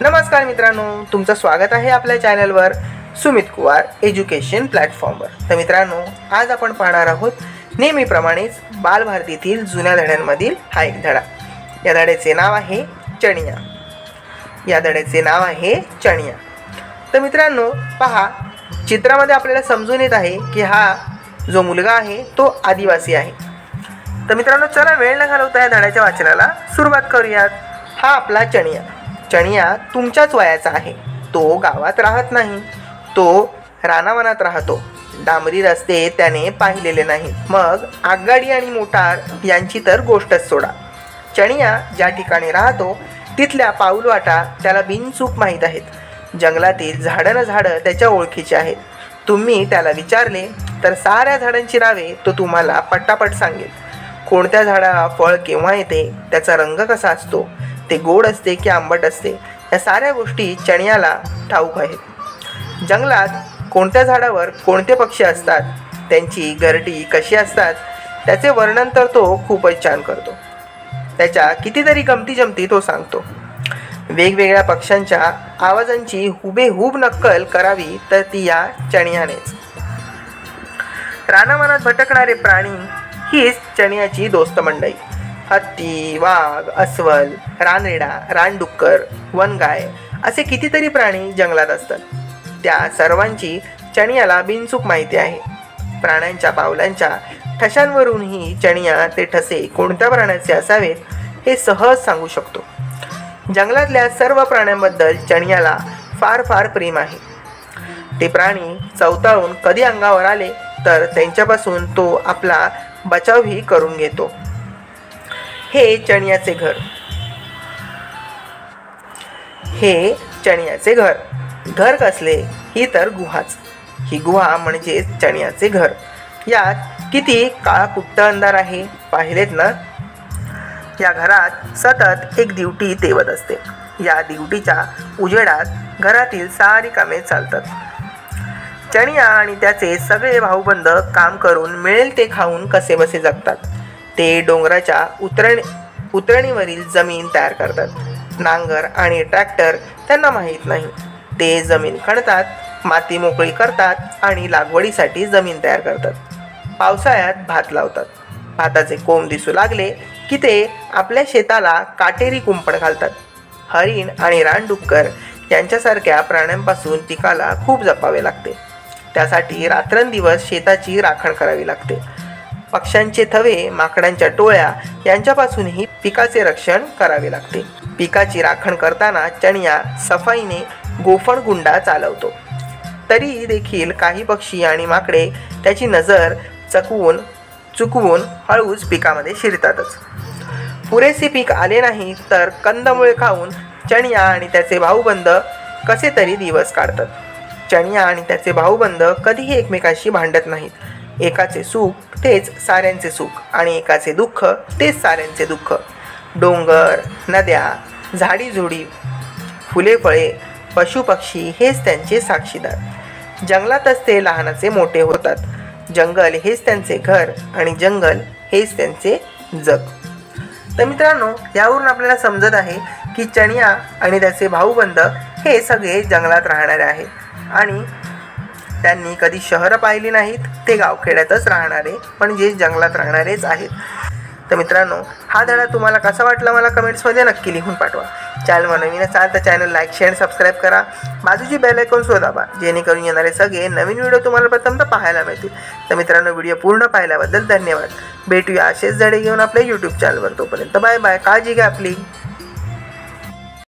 नमस्कार मित्रांनो, तुमचं स्वागत आहे आपल्या चॅनलवर सुमित कुवार एज्युकेशन प्लॅटफॉर्मवर। तर मित्रांनो, आज आपण पाहणार आहोत नेहमीप्रमाणेच बालभारतीतील जुन्या धड्यांमधील हा एक धडा। या धड्याचे नाव आहे चणिया। तर मित्रांनो पहा, चित्रामध्ये आपल्याला समजून येत आहे की हा जो मुलगा आहे तो आदिवासी आहे। तर मित्रांनो, चला वेळ न घालवता या धड्याच्या वाचनाला सुरुवात करूयात। हा आपला चणिया तुमच्याच वयाचा आहे। तो गावात राहत नाही, तो रानावनात राहतो। डांबरी रस्ते त्याने पाहिलेले नाहीत, मग आगगाडी आणि मोटार यांची तर गोष्टच सोडा। चणिया ज्या ठिकाणी राहतो तिथल्या पाऊलवाटा त्याला बिनचूक माहीत आहेत। जंगलातील झाडं न झाडं त्याच्या ओळखीची आहेत। तुम्ही त्याला विचारले तर साऱ्या झाडांची नावे तो तुम्हाला पटापट सांगेल। कोणत्या झाडाला फळ केव्हा येते, त्याचा रंग कसा असतो, ते गोड असते की आंबट असते, या साऱ्या गोष्टी चणियाला ठाऊक आहेत। जंगलात कोणत्या झाडावर कोणते पक्षी असतात, त्यांची घरटी कशी असतात, त्याचे वर्णन तर तो खूपच छान करतो। त्याच्या कितीतरी गमती तो सांगतो। वेगवेगळ्या पक्ष्यांच्या आवाजांची हुबेहूब नक्कल करावी तर ती या चणियानेच। रानावनात भटकणारे प्राणी हीच चणियाची दोस्त मंडळी। हत्ती, वाघ, अस्वल, रानरेडा, रानडुक्कर, वनगाय असे कितीतरी प्राणी जंगलात असतात। त्या सर्वांची चणियाला बिनचूक माहिती आहे। प्राण्यांच्या पावलांच्या ठशांवरूनही चणिया ते ठसे कोणत्या प्राण्याचे असावेत हे सहज सांगू शकतो। जंगलातल्या सर्व प्राण्यांबद्दल चणियाला फार प्रेम आहे। ते प्राणी चवताळून कधी अंगावर आले तर त्यांच्यापासून तो आपला बचावही करून घेतो। हे चणियाचे घर कसले, ही तर गुहाच। ही गुहा म्हणजे चणियाचे घर। यात किती काळाकुट्ट अंधार आहे पाहिलेत ना। या घरात सतत एक दिवटी तेवत असते। या दिवटीच्या उजेडात घरातील सारी कामे चालतात। चणिया आणि त्याचे सगळे भाऊबंद काम करून मिळेल ते खाऊन कसेबसे जगतात। ते डोंगराच्या उतरणीवरील जमीन तयार करतात। नांगर आणि ट्रॅक्टर त्यांना माहीत नाही। ते जमीन खणतात, माती मोकळी करतात आणि लागवडीसाठी जमीन तयार करतात। पावसाळ्यात भात लावतात। भाताचे कोंब दिसू लागले की ते आपल्या शेताला काटेरी कुंपण घालतात। हरिण आणि रानडुक्कर यांच्यासारख्या प्राण्यांपासून पिकाला खूप जपावे लागते। त्यासाठी रात्रंदिवस शेताची राखण करावी लागते। पक्ष्यांचे थवे, माकडांच्या टोळ्या यांच्यापासूनही पिकाचे रक्षण करावे लागते। पिकाची राखण करताना चणिया सफाईने गोफणगुंडा चालवतो। तरी देखील काही पक्षी आणि माकडे त्याची नजर चुकवून हळूच पिकामध्ये शिरतातच। पुरेसे पीक आले नाही तर कंदमुळे खाऊन चणिया आणि त्याचे भाऊबंद कसे तरी दिवस काढतात। चणिया आणि त्याचे भाऊबंद कधीही एकमेकांशी भांडत नाहीत। एकाचे सुख तेच साऱ्यांचे सुख आणि एकाचे दुःख तेच साऱ्यांचे दुःख। डोंगर, नद्या, झाडीझुडी, फुले फळे, पशुपक्षी हेच त्यांचे साक्षीदार। जंगलातच ते लहानाचे मोठे होतात। जंगल हेच त्यांचे घर आणि जंगल हेच त्यांचे जग। तर मित्रांनो, यावरून आपल्याला समजत आहे की चणिया आणि त्याचे भाऊबंद हे सगळे जंगलात राहणारे आहेत आणि त्यांनी कधी शहरं पाहिली नाहीत। ते गावखेड्यातच राहणारे म्हणजे जंगलात राहणारेच आहेत। तर मित्रांनो, हा धडा तुम्हाला कसा वाटला मला कमेंट्समध्ये नक्की लिहून पाठवा। चॅनलवर नवीन असाल तर चॅनल लाईक, शेअर, सबस्क्राईब करा। बाजूची बेल आयकॉन दाबा, जेणेकरून येणारे सगळे नवीन व्हिडिओ तुम्हाला प्रथमतः पाहायला मिळतील। तर मित्रांनो, व्हिडिओ पूर्ण पाहिल्याबद्दल धन्यवाद। भेटूया असेच धडे घेऊन आपल्या यूट्यूब चॅनलवर। तोपर्यंत बाय बाय, काळजी घ्या आपली।